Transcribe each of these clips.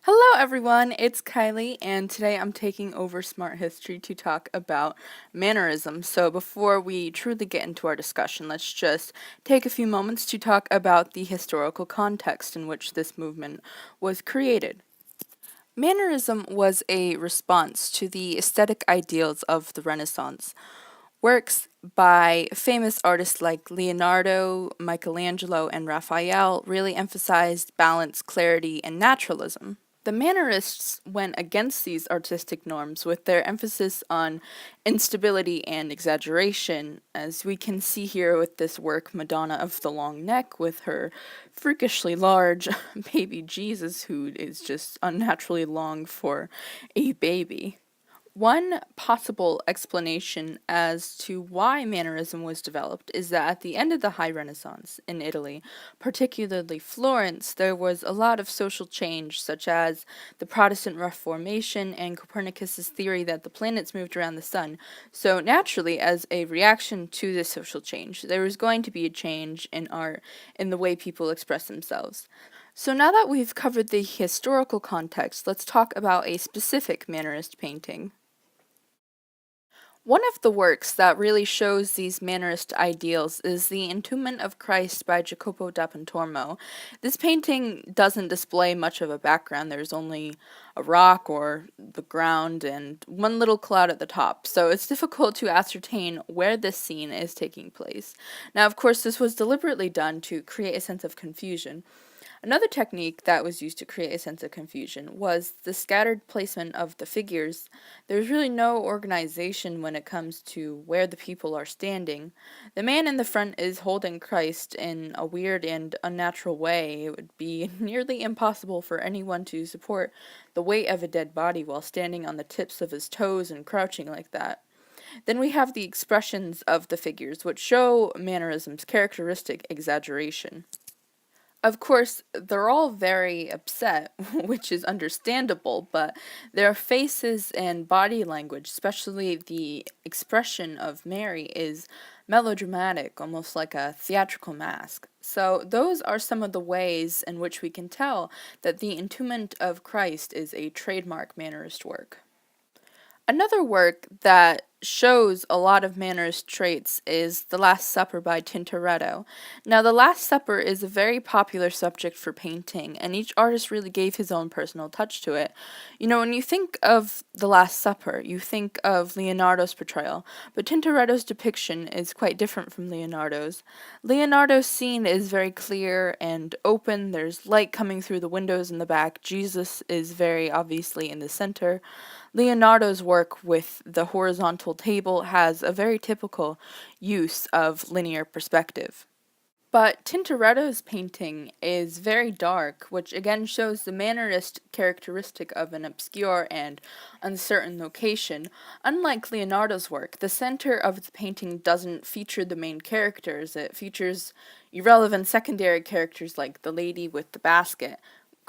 Hello everyone, it's Kylie, and today I'm taking over Smart History to talk about mannerism. So before we truly get into our discussion, let's just take a few moments to talk about the historical context in which this movement was created. Mannerism was a response to the aesthetic ideals of the Renaissance. Works by famous artists like Leonardo, Michelangelo, and Raphael really emphasized balance, clarity, and naturalism. The Mannerists went against these artistic norms with their emphasis on instability and exaggeration, as we can see here with this work, Madonna of the Long Neck, with her freakishly large baby Jesus, who is just unnaturally long for a baby. One possible explanation as to why Mannerism was developed is that at the end of the High Renaissance in Italy, particularly Florence, there was a lot of social change, such as the Protestant Reformation and Copernicus's theory that the planets moved around the sun. So naturally, as a reaction to this social change, there was going to be a change in art, in the way people express themselves. So now that we've covered the historical context, let's talk about a specific Mannerist painting. One of the works that really shows these Mannerist ideals is the Entombment of Christ by Jacopo da Pontormo. This painting doesn't display much of a background. There's only a rock or the ground and one little cloud at the top, so it's difficult to ascertain where this scene is taking place. Now, of course, this was deliberately done to create a sense of confusion. Another technique that was used to create a sense of confusion was the scattered placement of the figures. There's really no organization when it comes to where the people are standing. The man in the front is holding Christ in a weird and unnatural way. It would be nearly impossible for anyone to support the weight of a dead body while standing on the tips of his toes and crouching like that. Then we have the expressions of the figures, which show mannerism's characteristic exaggeration. Of course, they're all very upset, which is understandable, but their faces and body language, especially the expression of Mary, is melodramatic, almost like a theatrical mask. So, those are some of the ways in which we can tell that the Entombment of Christ is a trademark Mannerist work. Another work that shows a lot of Mannerist traits is The Last Supper by Tintoretto. Now, The Last Supper is a very popular subject for painting, and each artist really gave his own personal touch to it. You know, when you think of The Last Supper, you think of Leonardo's portrayal, but Tintoretto's depiction is quite different from Leonardo's. Leonardo's scene is very clear and open, there's light coming through the windows in the back, Jesus is very obviously in the center. Leonardo's work with the horizontal table has a very typical use of linear perspective. But Tintoretto's painting is very dark, which again shows the Mannerist characteristic of an obscure and uncertain location. Unlike Leonardo's work, the center of the painting doesn't feature the main characters, it features irrelevant secondary characters like the lady with the basket.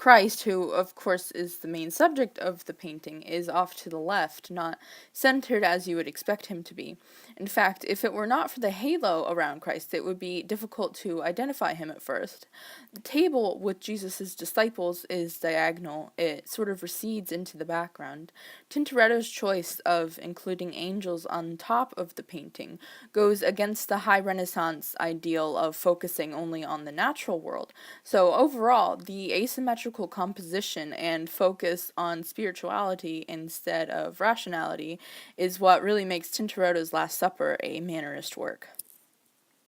Christ, who of course is the main subject of the painting, is off to the left, not centered as you would expect him to be. In fact, if it were not for the halo around Christ, it would be difficult to identify him at first. The table with Jesus' disciples is diagonal, it sort of recedes into the background. Tintoretto's choice of including angels on top of the painting goes against the high Renaissance ideal of focusing only on the natural world. So overall, the asymmetrical composition and focus on spirituality instead of rationality is what really makes Tintoretto's Last Supper a Mannerist work.